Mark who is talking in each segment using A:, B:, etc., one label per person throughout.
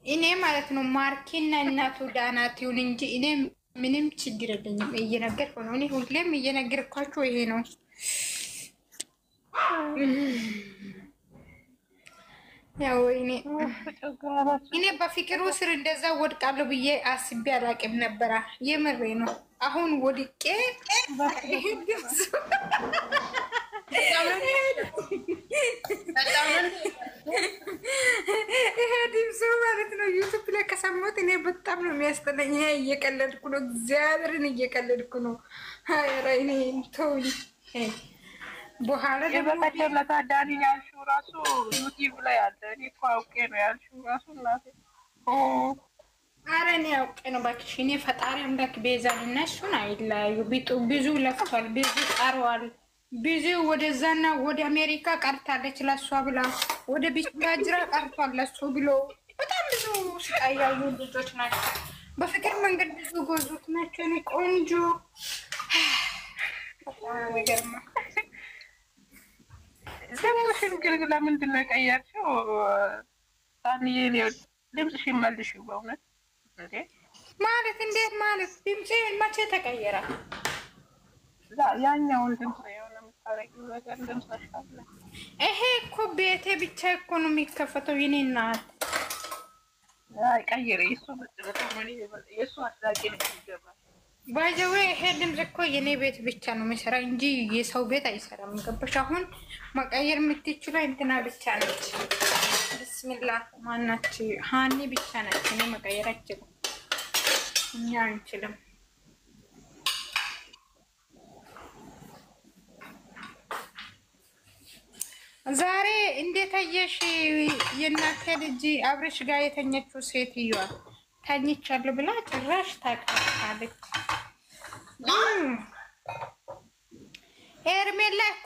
A: እኔ ማለት ነው ማርኬና እናቱ ዳናት ይሁን እንጂ እኔ ምንም ችግር የለኝም። እየነገርኩ ነው። እኔ ሁሌም እየነገርኳችሁ ይሄ ነው። ያው እኔ በፍቅሩ ስር እንደዛ ወድቃለሁ ብዬ አስቤ አላቅም ነበረ። የምሬ ነው። አሁን ወድቄ ይሄ ድምፁ ማለት ነው ዩቱብ ላይ ከሰማሁት እኔ በጣም ነው የሚያስጠላኝ። ይሄ እየቀለድኩ ነው፣ እግዚአብሔርን እየቀለድኩ ነው። ኧረ እኔ ተውኝ። በኋላ
B: የበቀደም ለታ ዳኒ ያልሽው ራሱ ዩቲዩብ ላይ አለ። እኔ እኮ አውቄ ነው ያልሽው ራሱ እናቴ።
A: ኧረ እኔ አውቄ ነው እባክሽ። እኔ ፈጣሪ አምላክ ቤዛን እና እሱን አይለያዩ። ብዙ ለፍቷል፣ ብዙ ቀረዋል፣ ብዙ ወደዛና ወደ አሜሪካ ቀርታለች ለሷ ብላ፣ ወደ ቢጋጅራ ቀርቷል ለሱ ብሎ። በጣም ብዙ ስቃይ ያዩ ልጆች ናቸው። በፍቅር መንገድ ብዙ ጎዙት ናቸው። እኔ ቆንጆ ይገርማ።
B: ድምፅሽን ግን ለምንድን ነው የቀየርሽው? ታንዬ ድምፅሽን መልሽው። በእውነት
A: ማለት እንዴት ማለት? ድምፄ መቼ ተቀየረ?
B: ያኛውን ድምፅ የሆነ የምታረጊው ነገር ድምፅሽ አለ።
A: ይሄ እኮ ቤቴ ብቻ እኮ ነው የሚከፈተው። የኔ እናት
B: ቀይሬ የእሱ አስዳቂ ነው ይገባል።
A: ባይዘዌ ይሄ ድምፅ እኮ የኔ ቤት ብቻ ነው የሚሰራ እንጂ የሰው ቤት አይሰራም። ገባሽ? አሁን መቀየር የምትችለው እንትና ብቻ ነች። ብስሚላ ማናች ሀኒ ብቻ ነች። እኔ መቀየር አችልም፣ እኛ አንችልም። ዛሬ እንዴት አየሽ? የእናቴ ልጅ አብረሽ ጋር የተኘችው ሴትዮዋ ተኝቻለሁ ብላ ጭራሽ ታውቃለች። ሄርሜላ እኮ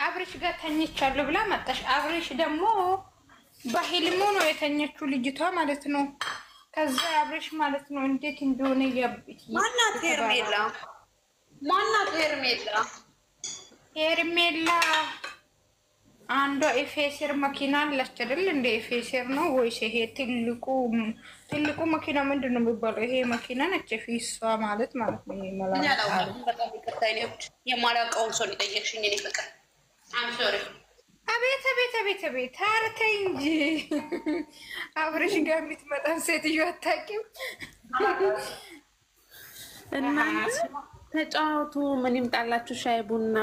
A: አብረሽ ጋር ተኝቻለሁ ብላ መጣሽ። አብረሽ ደግሞ በህልሙ ነው የተኘችው ልጅቷ ማለት ነው። ከዛ አብረሽ ማለት ነው እንዴት እንደሆነ
C: ማናት ሄርሜላ? ማናት ሄርሜላ?
A: ሄርሜላ አንዷ ኤፌሴር መኪና አለች አይደል? እንደ ኤፌሴር ነው ወይስ ይሄ ትልቁ መኪና ምንድን ነው የሚባለው? ይሄ መኪና ነች ፊሷ ማለት ነው።
C: የማላውቀውን ሰው ሊጠየቅሽኝ እኔ ፍቅር
A: አቤት አቤት አቤት አቤት! ኧረ ተይ እንጂ አብረሽ ጋር የምትመጣን ሴትዮ አታውቂም?
D: እናንተ ተጫወቱ። ምን ይምጣላችሁ? ሻይ ቡና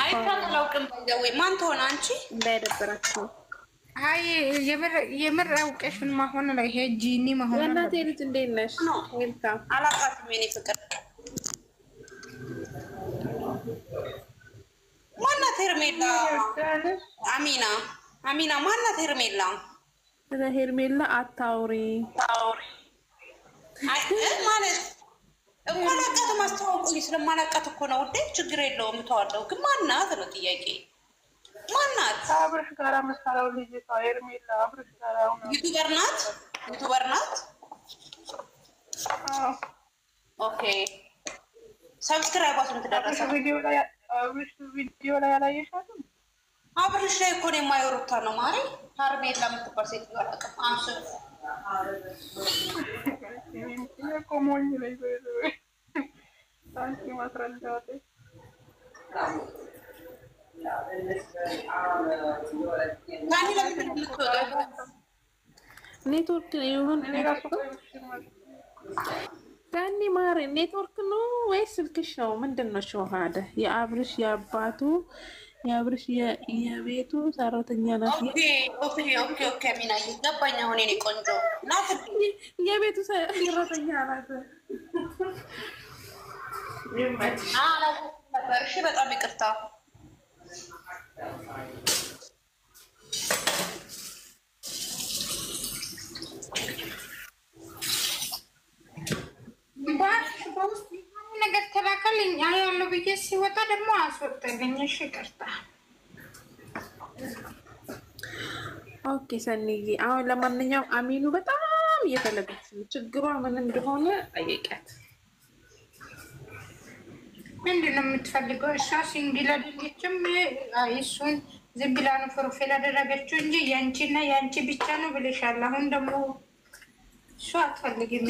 C: አይታወቅም። ወይ ማን ትሆን አንቺ?
D: እንዳይደበራችሁ።
A: አይ የምር አውቀሽን ማሆን ነው። ይሄ ጂኒ ማሆን ነው።
D: እናቴ ልጅ እንዴት ነሽ?
C: ዌልካም። አላውቃትም የኔ ፍቅር። ማናት ሄርሜላ? አሚና ማናት ሄርሜላ?
D: ስለ ሄርሜላ አታውሪ
C: ማለት እኮ አላውቃትም። አስተዋውቁኝ። ስለማላውቃት እኮ ነው ውዴ። ችግር የለውም ተዋለው። ግን ማናት ነው ጥያቄ። ማናት?
B: አብረሽ ጋራ መሳራው ልጅ ሄርሜላ አብረሽ ጋራ
C: ዩቲዩበር ናት። ኦኬ። ሰብስክራይብ ስንት ደረሰ?
B: ቪዲዮ ላይ ያላየሻትም?
C: አብረሽ ላይ እኮ ነው የማይወሩታ ነው ማሪ። ሄርሜላ የምትባል ሴት አላውቅም።
B: ቆሞኝ ላይ አንቺ ማስረዳት
D: ኔትወርክ ይሁን ጋኒ ማሪ ኔትወርክ ነው ወይስ ስልክሽ ነው? ምንድን ነው ሸዋሃደ? የአብርሽ የአባቱ የአብርሽ የቤቱ ሰራተኛ ናት።
C: ኦኬ ሚና ይገባኝ። አሁን የኔ ቆንጆ ናት።
D: የቤቱ ሰራተኛ ናት።
C: እሺ በጣም ይቅርታ።
A: በውስጥ ነገር ተላከልኝ ያለው ብዬ ሲወጣ ደግሞ አስወጣልኝ። እሺ ይቅርታ።
D: ኦኬ ሰኒዬ፣ አሁን ለማንኛውም አሚኑ በጣም እየፈለገች ነው። ችግሯ ምን እንደሆነ ጠይቂያት።
A: ምንድን ነው የምትፈልገው? እሷ ሲንግል አይደለችም። እሱን ዝም ብላ ነው ፕሮፋይል አደረገችው እንጂ ያንቺና ያንቺ ብቻ ነው ብለሻል። አሁን ደግሞ እሱ አትፈልግም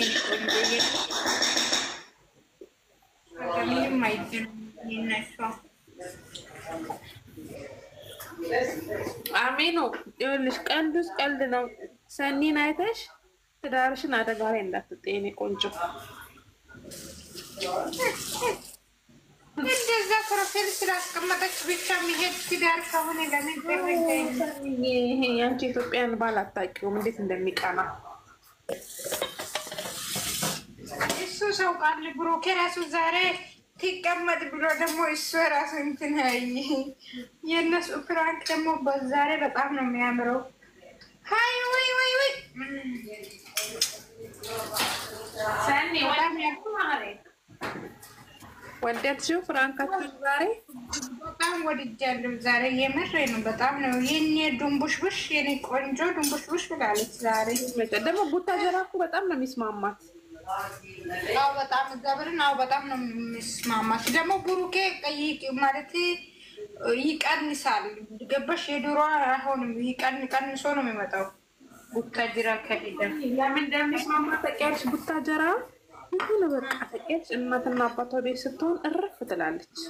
A: ምንም አይገናኝም እነሱ።
D: አሜኑ ይኸውልሽ፣ ቀልዱስ ቀልድ ነው። ሰኒን አይተሽ ትዳርሽን አደጋ ላይ እንዳትጤኝ ቆንጆ።
A: እንደዛ ፕሮፋይል ስላስቀመጠች ብቻ የሚሄድ ትዳር ከሆነ ለምን ተረጋኝ?
D: ይሄ ያንቺ ኢትዮጵያን ባል አታውቂውም እንዴት እንደሚቀና
A: እሱ ሰው ቃል ብሩኬ ራሱ ዛሬ ትቀመጥ ብሎ ደግሞ እሱ ራሱ እንትን የእነሱ ፍራንክ ደግሞ በዛሬ በጣም ነው የሚያምረው። ሀይ ወይ ወይ ወይ
D: ሰኒ ወደድሽው ፍራንካችሁ ዛሬ?
A: በጣም ወድጃለሁ ዛሬ የምሬ ነው። በጣም ነው የኔ ዱንቡሽቡሽ የኔ ቆንጆ ዱንቡሽቡሽ ብላለች ዛሬ።
D: ደግሞ ቡታጀራ እኮ በጣም ነው የሚስማማት።
A: አዎ በጣም ገብርን አዎ በጣም ነው የሚስማማት። ደግሞ ብሩኬ ማለት ይቀንሳል ገባሽ? የድሮ አይሆንም ቀንሶ ነው የሚመጣው። ቡታጀራ ከሄደ
D: ለምን እንደሚስማማት ታውቂያለሽ? ቡታጀራ ሁሉ በቃ ታውቂያለሽ፣ እናትና አባቷ ቤት ስትሆን እረፍ ትላለች።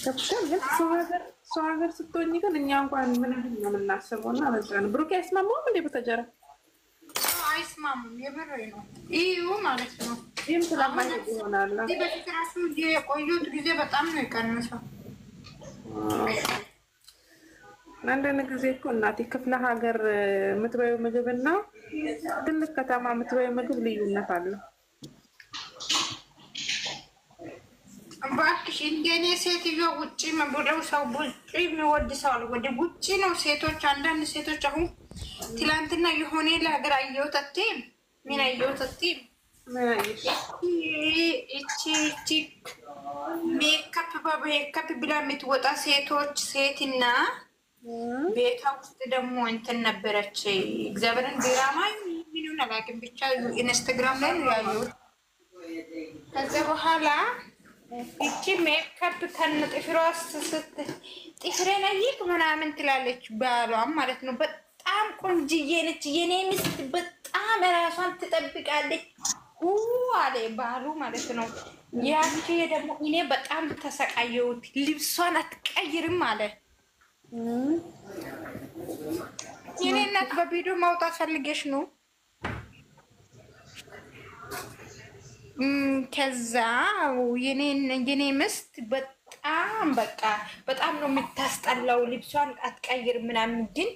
D: ከብቻም ግን ሰው ሀገር ስትሆኝ ግን እኛ እንኳን ምን ነው የምናስበው እና በዛ ነው። ብሩኬ አይስማማውም እንዴ ቡታጀራ?
A: አይስማሙም። የምሬ ነው ይሁ ማለት ነው።
D: ይህም ስለማይሄድ ይሆናል።
A: በፊት ራሱ የቆዩት ጊዜ በጣም ነው የቀነሰው።
D: አንዳንድ ጊዜ እኮ እናቴ ክፍለ ሀገር የምትበይው ምግብና ትልቅ ከተማ የምትበይው ምግብ ልዩነት አለው።
A: እባክሽ እንደኔ ሴትዮ ውጭ ብለው ሰው ውጭ የሚወድ ሰው አለ። ወደ ውጭ ነው ሴቶች። አንዳንድ ሴቶች አሁን ትላንትና የሆነ ለሀገር አየሁት አትይም? ምን አየሁት አትይም? እቺ ሜካፕ በሜካፕ ብላ የምትወጣ ሴትና ቤቷ ውስጥ ደግሞ እንትን ነበረች። እግዚአብሔርን ድራማ ምንም አላውቅም፣ ብቻ ኢንስታግራም ላይ ነው ያየሁት። ከዛ በኋላ እቺ ሜካፕ ከነ ጥፍሯ ጥፍሬን አይቅ ምናምን ትላለች፣ ባሏም ማለት ነው። በጣም ቆንጅዬ ነች የኔ ሚስት፣ በጣም ራሷን ትጠብቃለች አለ ባሉ ማለት ነው። ያቺ ደግሞ እኔ በጣም ተሰቃየሁት። ልብሷን አትቀይርም አለ። የኔ እናት በቪዲዮ ማውጣት ፈልገሽ ነው? ከዛ የኔ ምስት በጣም በቃ በጣም ነው የምታስጠላው። ልብሷን አትቀይር ምናምን፣ ግን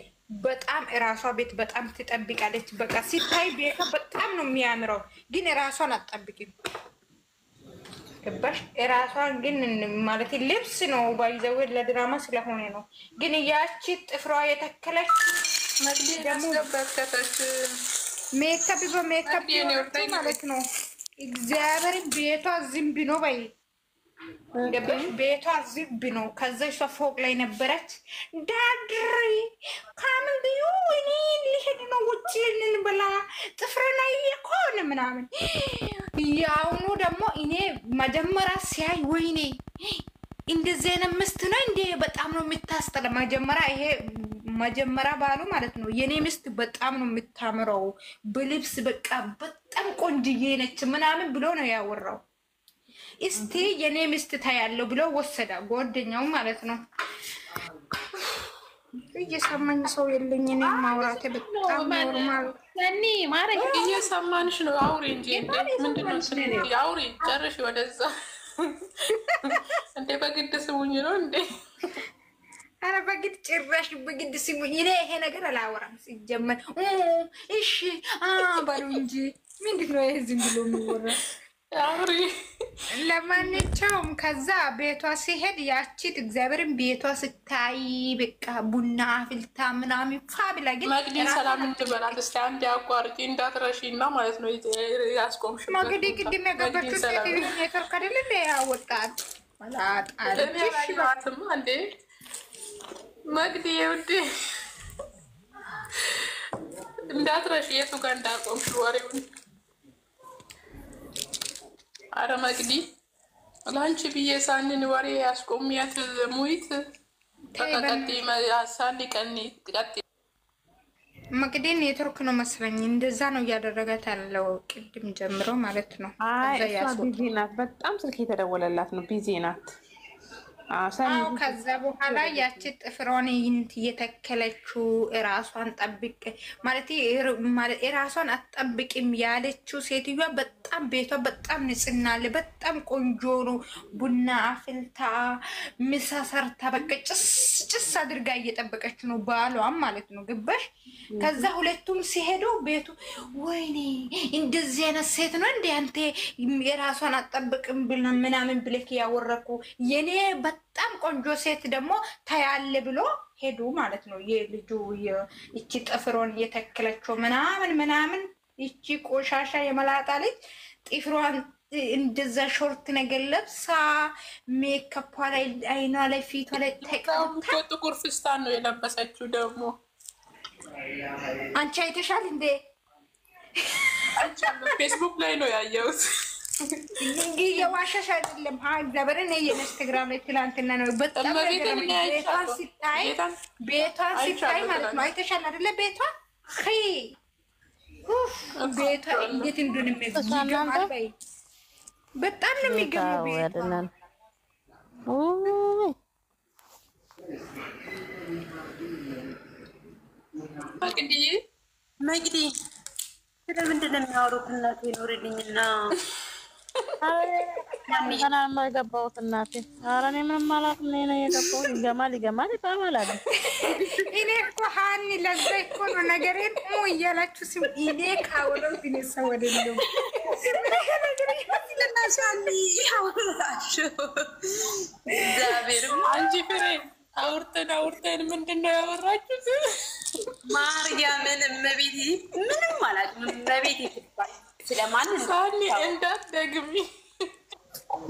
A: በጣም እራሷ ቤት በጣም ትጠብቃለች። በቃ ሲታይ ቤቷ በጣም ነው የሚያምረው፣ ግን እራሷን አትጠብቅም። ገባሽ? እራሷን ግን ማለት ልብስ ነው ባይዘው ለድራማ ስለሆነ ነው። ግን ያቺ ጥፍሯ የተከለች ደግሞ ሜካፕ በሜካፕ ማለት ነው። እግዚአብሔር ቤቷ ዝንብ ነው ባይ ገባሽ? ቤቷ ዝንብ ነው። ከዛ እሷ ፎቅ ላይ ነበረች። ዳድሪ ካምልዩ እኔ ሊሄድ ነው ውጭ ልንበላ ጥፍረና የኮነ ምናምን። ያውኑ ደግሞ እኔ መጀመሪያ ሲያይ ወይኔ እንደዚህ አይነት ምስት ነው እንዴ? በጣም ነው የምታስጠላ። መጀመሪያ ባሉ ማለት ነው የኔ ምስት በጣም ነው የምታምረው በልብስ በቃ በጣም ቆንጅዬ ነች ምናምን ብሎ ነው ያወራው። እስቲ የኔ ምስት ታያለው ብሎ ወሰዳ ጓደኛው ማለት ነው። እየሰማኝ ሰው የለኝ እኔ ማውራቴ በጣም ኖርማል።
D: ሰኒ ማረኝ
B: እየሰማንሽ ነው። አውሪ እንጂ ምንድነው? አውሪ ጨርሽ ወደዛ እንዴ በግድ ስሙኝ ነው እንዴ?
A: አረ በግድ ጭራሽ በግድ ስሙኝ። እኔ ይሄ ነገር አላወራም ሲጀመር። እሺ ባሉ እንጂ ምንድነው ይሄ ዝም ብሎ የሚወራ?
B: አውሪ።
A: ለማንኛውም ከዛ ቤቷ ሲሄድ ያቺት እግዚአብሔርን ቤቷ ስታይ በቃ ቡና አፍልታ ምናምን ፋብላ። ግን
B: መግዲ ሰላም እንትበላት እስቲ አንድ አቋርጪ እንዳትረሺና ማለት ነው። ያስቆምሽ
A: መግዲ ቅድም ያገባችው ሴት ኔትወርክ አይደል እንደ ያወጣት
B: አላጣለችም እንዴ? መግዲ ይውዲ እንዳትረሺ የቱ ጋር እንዳቆምሽ ወሬውን። አረ መግዲ ላንቺ ብዬ ሳንን ወሬ ያስቆሚያት ሙይት
A: መቅደን ኔትወርክ ነው መስለኝ እንደዛ ነው እያደረገት ያለው ቅድም ጀምሮ ማለት ነው።
D: እሷ ቢዚ ናት፣ በጣም ስልክ የተደወለላት ነው፣ ቢዚ ናት።
A: ከዛ በኋላ ያቺ ጥፍሯን እየተከለችው እራሷን ጠብቅ ማለት እራሷን አትጠብቅም ያለችው ሴትዮዋ በጣም ቤቷ በጣም ንጽህና አለ፣ በጣም ቆንጆ ነው። ቡና አፍልታ ምሳ ሰርታ በቃ ጭስ አድርጋ እየጠበቀች ነው ባሏም ማለት ነው። ገባሽ? ከዛ ሁለቱም ሲሄዱ ቤቱ ወይኔ እንደዚህ አይነት ሴት ነው እንደ አንተ የራሷን አትጠብቅም ምናምን ብለክ ያወረኩ የኔ በጣም ቆንጆ ሴት ደግሞ ታያለ ብሎ ሄዱ ማለት ነው። የልጁ እቺ ጥፍሮን እየተከለችው ምናምን እቺ ቆሻሻ የመላጣ ልጅ ጥፍሯን እንደዛ ሾርት ነገር ለብሳ ሜካፓ ላይ አይኗ ላይ ፊቷ ላይ ተቀምጣ
B: ጥቁር ፍስታን ነው የለበሰችው። ደግሞ
A: አንቺ አይተሻል እንዴ?
B: ፌስቡክ ላይ ነው ያየሁት።
A: እንግዲህ የዋሻሽ አይደለም። እግዚአብሔር እኔ የኢንስታግራም ላይ ትላንትና ነው በጣም ቤቷን ሲታይ ማለት ነው። አይተሻል አይደለ? ቤቷን ቤቷ እንዴት እንደሆነ የሚገርም በጣም ነው የሚገርመው ቤቷ።
C: መግዲ ስለምንድን ነው የሚያወሩት? እናቴ ኖርልኝና
E: ገና የማይገባውት እናቴ። ኧረ እኔ ምንም አላውቅም። እኔ ነው የገባሁት። ይገማል ይባባላል።
A: እኔ እኮ ሀኒ ለዛ እኮ ነው ነገሬን እያላችሁ ሲም እኔ ካወለው ቢነሳ ወደለው
B: አንቺ ፍሬ አውርተን ምንድን ነው ያወራችሁት?
C: ማርያምን እመቤቴ ምንም አላውቅም። እመቤቴ ትባል ስለማን
B: ሳኒ እንዳትደግሚ።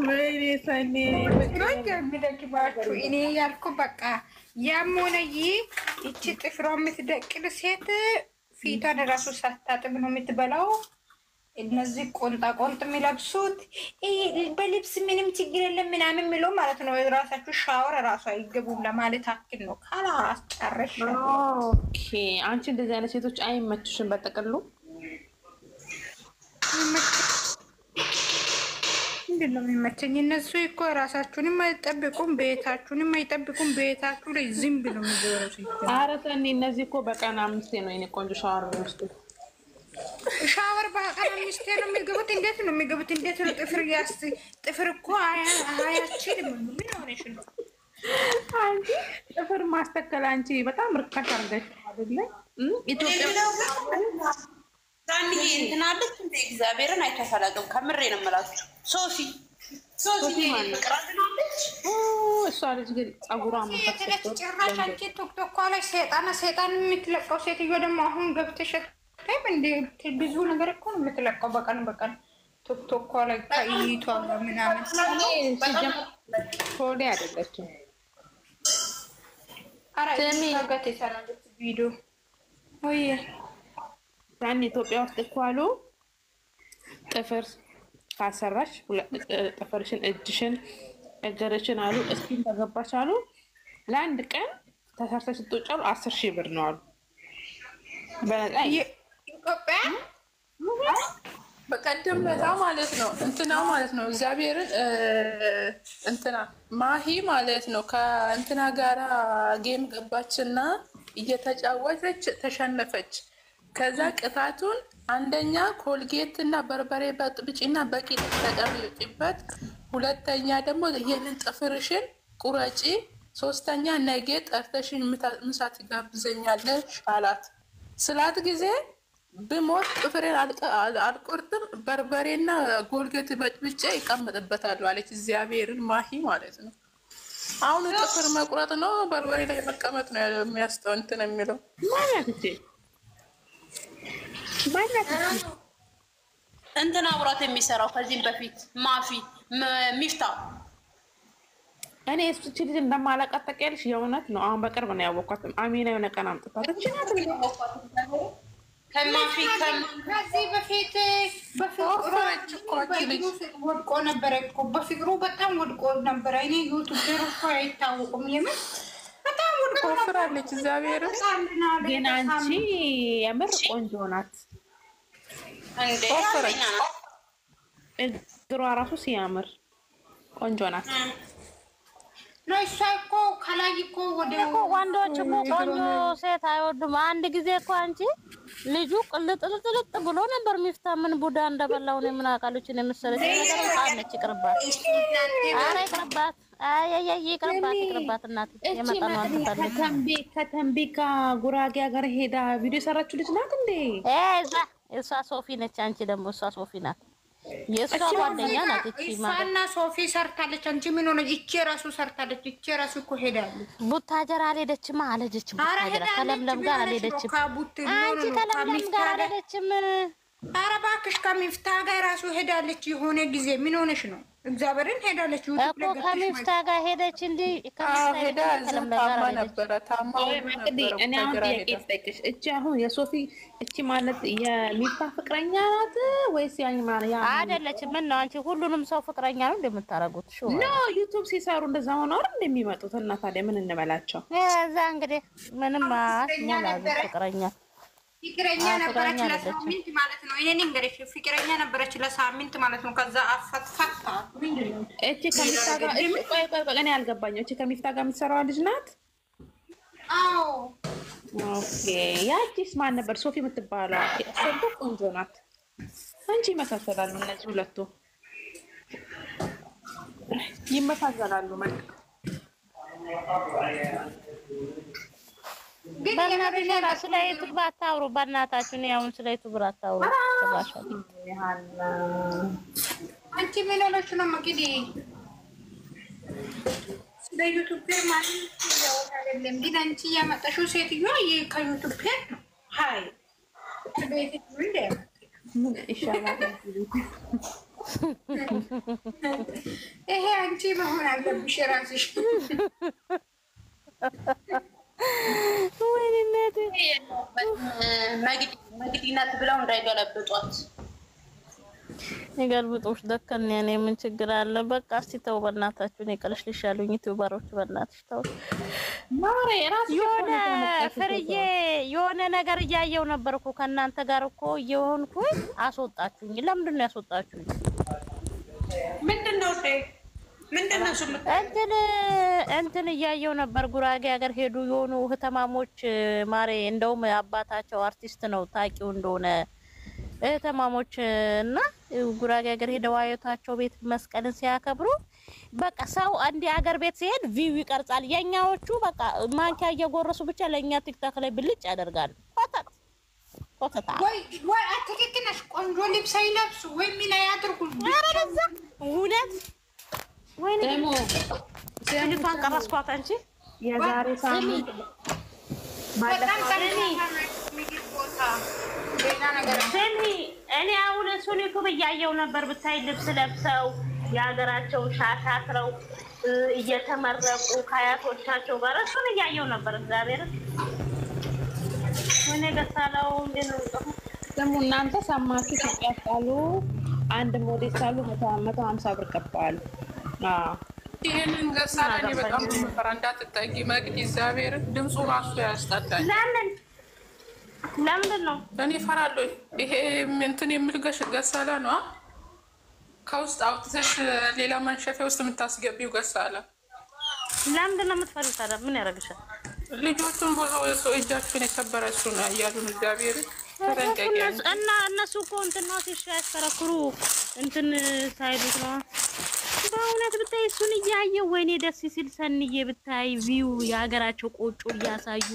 D: ወይኔ ሰኒ
A: የሚደግማችሁ እኔ ያልኩ በቃ ያም ሆነ ይቺ ጥፍሯ የምትደቅል ሴት ፊቷን ራሱ ሳታጥብ ነው የምትበላው። እነዚህ ቆንጣ የሚለብሱት በልብስ ምንም ችግር የለም ምናምን የሚለው ማለት ነው። ራሳችሁ ሻወር ራሱ አይገቡም ለማለት አክል ነው። ካላስጨረሽ
D: አንቺ እንደዚህ አይነት ሴቶች አይመችሽም በጠቅሉ።
A: ምንድን ነው የሚመቸኝ? እነሱ እኮ ራሳችሁንም አይጠብቁም፣ ቤታችሁንም አይጠብቁም። ቤታችሁ ላይ ዝም ብሎ የሚዞረው
D: ኧረ ሰኒ እነዚህ እኮ በቀን 5 ነው የእኔ ቆንጆ ሻወር የሚወስዱት።
A: ሻወር በቀን 5 ነው የሚገቡት። እንዴት ነው የሚገቡት? እንዴት ነው ጥፍር እኮ አያችልም። ምን ሆነሽ ነው
D: አንቺ? ጥፍር ማስተከል አንቺ በጣም ርካሽ አድርገሽ አይደለ? ኢትዮጵያ
C: ዛንዬ እንትን አለች እንደ እግዚአብሔርን አይቻት አላውቅም። ከምሬ ነው የምላችሁ። ሶሲ ፍቅራለች።
D: እሷ ልጅ ግን ጸጉሯ
A: ማፈሰች ጭራሽ። አንቺ ቶክቶክ ላይ ሰይጣን የምትለቀው ሴትዮ ደግሞ አሁን ገብተሽ እንደ ብዙ ነገር እኮ ነው የምትለቀው በቀን ቶክቶክ ላይ ከይቷ ምናምን
D: ሆዴ አይደለችም።
A: ኧረ ገት የሰራለች ቪዲዮ ወይ
D: ዛን ኢትዮጵያ ውስጥ እኮ አሉ ጥፍር ካሰራሽ ጥፍርሽን፣ እጅሽን፣ እግርሽን አሉ እስኪን ተገባሽ አሉ ለአንድ ቀን ተሰርተሽ ስትወጪ አሉ 10,000 ብር ነው አሉ በነፃ
A: ኢትዮጵያ።
B: በቀደም ለታ ማለት ነው ማለት ነው እግዚአብሔርን ማሂ ማለት ነው ከእንትና ጋራ ጌም ገባችና እየተጫወተች ተሸነፈች። ከዛ ቅጣቱን አንደኛ ኮልጌት እና በርበሬ በጥብጭና በቂጥ ተቀምጪበት፣ ሁለተኛ ደግሞ ይሄንን ጥፍርሽን ቁረጪ፣ ሶስተኛ ነገ ጠርተሽን ምሳ ትጋብዘኛለሽ አላት። ስላት ጊዜ ብሞት ጥፍሬን አልቆርጥም በርበሬና ጎልጌት በጥብጬ ይቀመጥበታሉ አለች። እግዚአብሔርን ማሂ ማለት ነው። አሁን ጥፍር መቁረጥ ነው በርበሬ ላይ መቀመጥ ነው የሚያስጠው እንትን የሚለው
C: ማለት እንትን አብሯት የሚሰራው ከዚህም በፊት ሚፍታ
D: እኔ እሱ ልጅ እንደማላውቃት ታውቂያለሽ? የእውነት ነው። አሁን በቅርብ ነው ያወኳት። አሚና የሆነ ቀን አምጥታት
A: ከዚህ በፊት ወድቆ ነበረ እኮ በፍቅሩ በጣም ወድቆ ነበረ። እኔ ዩቱበር እኮ አይታወቁም። የምን በጣም
B: ትወፍራለች። እግዚአብሔር
D: ግን አንቺ የምር ቆንጆ ናት።
B: ወፈረች።
D: እግሯ ራሱ ሲያምር ቆንጆ ናት።
A: ነው እሷ እኮ ከላይ እኮ ወደ
E: ወንዶች እኮ ቆንጆ ሴት አይወዱም። አንድ ጊዜ እኮ አንቺ ልጁ ቅልጥልጥልጥ ብሎ ነበር። ሚፍታ ምን ቡዳ እንደበላው ነው ምን አቃሎችን የመሰለች ነገር አለች። ይቅርባት፣ ኧረ ይቅርባት፣ ይቅርባት እናት የመጣነው አንተ
D: ከተንቤ ጉራጌ ሀገር ሄዳ ቪዲዮ የሰራችሁ ልጅ ናት እንዴ?
E: እሷ ሶፊ ነች። አንቺ ደግሞ እሷ ሶፊ ናት። የእሷ ጓደኛ ናት።
A: እሷና ሶፊ ሰርታለች። አንቺ ምን ሆነች? እቺ ራሱ ሰርታለች። እቺ ራሱ እኮ ሄዳለች።
E: ቡታጀራ አልሄደችም። አልሄደችም። ቡታጀራ ከለምለም ጋር አልሄደችም። አንቺ ከለምለም ጋር አልሄደችም።
A: ኧረ እባክሽ ከሚፍታ ጋር ራሱ ሄዳለች። የሆነ ጊዜ ምን ሆነሽ ነው? እግዚአብሔርን ሄዳለች
E: እኮ ከሚፍታ ጋር ሄደች እንጂ
B: ሄዳ ታማ ነበረ። ታማ
D: እኔ አሁን ጥያቄ ልጠይቅሽ። እቺ አሁን የሶፊ እቺ ማለት የሚፍታ ፍቅረኛ ናት ወይስ ያኝ ማለት ያ
E: አይደለችም? ምን ነው አንቺ ሁሉንም ሰው ፍቅረኛ ነው እንደምታረጉት? ሹ
D: ኖ ዩቲዩብ ሲሰሩ እንደዛ ሆነው አይደል እንደሚመጡት? እና ታዲያ ምን እንበላቸው?
E: እዛ እንግዲህ ምንም አስሞላዝ ፍቅረኛ
A: ፍቅረኛ ነበረች ለሳምንት ማለት ነው። እኔ እንግዲህ ፍቅረኛ ነበረች ለሳምንት ማለት ነው። ከዛ አፈትፈታ ምንድነው
D: እቺ ከሚፍታ ጋር እኔ አልገባኝም። እቺ ከሚፍታ ጋር የምትሰራው ልጅ ናት?
A: አዎ
D: ኦኬ። ያቺስ ማን ነበር? ሶፊ የምትባለው እሷ ቆንጆ ናት። አንቺ ይመሳሰላሉ። እነዚህ ሁለቱ ይመሳሰላሉ ማለት
E: በእናትሽ ስለ ዩቱብ አታውሩ። በእናታችሁ ነው ያውን ስለ ዩቱብ አታውሩ። ተባሻል
A: አንቺ ምን ሆነሽ ነው? እንግዲህ ስለ ዩቱብ ማለት ነው አይደለም። ግን አንቺ ያመጣሽው ሴትዮዋ ከዩቱብ ነው። ሃይ ቤት እንደ
D: ይሻላል።
A: ይሄ አንቺ መሆን አለብሽ ራስሽ።
E: ወይኔ
C: መግዲናት ብለው እንዳይገለብጧት።
E: ይገልብጦሽ ደከን ያኔ ምን ችግር አለ? በቃ እስቲ ተው በእናታችሁ። እኔ ቀለሽልሻለሁ። ዩቲዩበሮች በእናትሽ ተው።
D: ማሬ ራስ
E: የሆነ ፍርዬ የሆነ ነገር እያየው ነበርኩ ከእናንተ ጋር እኮ እየሆንኩኝ አስወጣችሁኝ። ለምንድን ነው ያስወጣችሁኝ?
C: ምንድነው
E: እንትን እያየው ነበር። ጉራጌ ሀገር ሄዱ የሆኑ እህተማሞች ማሬ። እንደውም አባታቸው አርቲስት ነው ታውቂው እንደሆነ እህተማሞች እና ጉራጌ ሀገር ሄደው አያታቸው ቤት መስቀልን ሲያከብሩ በቃ ሰው አንድ ሀገር ቤት ሲሄድ ቪው ይቀርጻል። የኛዎቹ በቃ ማንኪያ እየጎረሱ ብቻ ለኛ ቲክታክ ላይ ብልጭ ያደርጋሉ። ኮተታ
A: ወይ አትክክነሽ። ቆንጆ ልብስ አይለብሱ ወይ ምን ያድርጉ?
E: አረዛ እውነት ወይኔ
D: ደግሞ
E: ልጅቷን ቀረስኳት። አንቺ
D: የዛሬ ሳምንት
A: በጣም
E: ስሚ፣ እኔ አሁን እሱን ዩቱብ እያየው ነበር። ብታይ ልብስ ለብሰው የሀገራቸውን ሻሻትረው እየተመረቁ ከአያቶቻቸው ጋር እሱን እያየው ነበር። እግዚአብሔር ወይኔ ገሳላው
D: ደግሞ እናንተ ሰማችሁ ተቀጣሉ። አንድ ሞዴል ሳሉ 150 ብር ቀባሉ።
B: ይሄንን ገሳላኔ በጣም መፈራ እንዳትጠጊ መግዲ። እግዚአብሔር ድምፁ ራሱ ያስጠላል።
E: ለምንድን ነው
B: እኔ እፈራለሁ። ይሄ እንትን የሚል ገሳላ ነው። ከውስጥ አውጥተሽ ሌላ መንሸፊያ ውስጥ የምታስገቢው ገሳላ።
E: ለምንድን ነው የምትፈሪው ታዲያ? ምን ያደርግሻል?
B: ልጆቹን ብዙ ሰው እጃችሁን የከበረ እሱ ነው እያሉን እግዚአብሔር
E: እና እነሱ እኮ እንትን ነው ሲያሽከረክሩ እንትን ሳይሉት ነው። በእውነት ብታይ እሱን እያየው ወይኔ ደስ ሲል ሰንዬ ብታይ ቪው የሀገራቸው ቆጮ እያሳዩ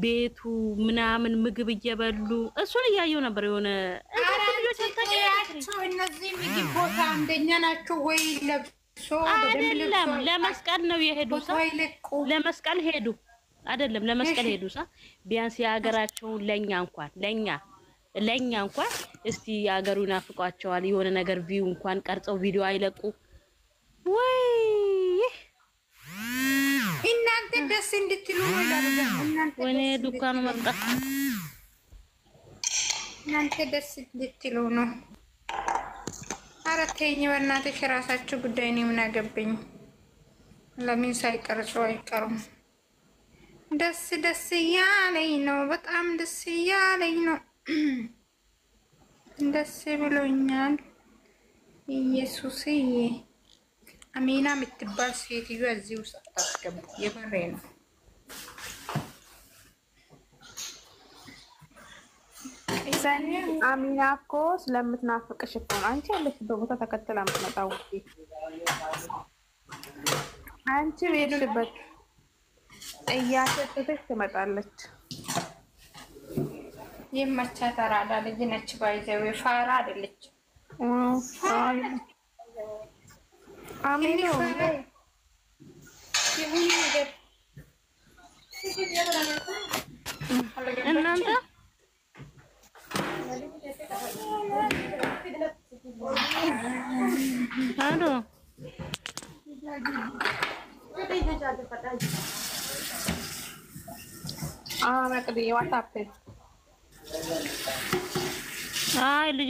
E: ቤቱ ምናምን ምግብ እየበሉ እሱን እያየው ነበር። የሆነ
A: እነዚህ ምግብ ቦታ አንደኛ ናቸው ወይ ለብሶ
E: አይደለም። ለመስቀል ነው የሄዱ ሰው ለመስቀል ሄዱ አይደለም ለመስቀል ሄዱ ሰው ቢያንስ የሀገራቸውን ለኛ እንኳን እስቲ የሀገሩን አፍቋቸዋል። የሆነ ነገር ቪው እንኳን ቀርጸው ቪዲዮ አይለቁ ወይ?
A: እናንተ ደስ እንድትሉ ነው።
E: ወይኔ ዱካኑ መጣ።
A: እናንተ ደስ እንድትሉ ነው። ኧረ ተይኝ በእናትሽ፣ የራሳችሁ ጉዳይ ነው። ምን አገባኝ? ለምን ሳይቀርጹ አይቀሩም? ደስ ደስ እያለኝ ነው። በጣም ደስ እያለኝ ነው። ደስ ብሎኛል። ኢየሱስዬ አሚና የምትባል ሴትዮ እዚህ ውስጥ አታስገቡ። የበሬ ነው።
D: አሚና እኮ ስለምትናፍቅሽ እኮ ነው። አንቺ ያለሽበት ቦታ ተከትላ የምትመጣው አንቺ ቤትሽበት እያሸተተች ትመጣለች።
A: ይመቻታል። አራዳ ልጅ ነች። ባይዘው ፋራ አይደለች።
D: አሚና
E: እናንተ አዶ
D: መቅዲ ዋታፕ
E: አይ ልጅ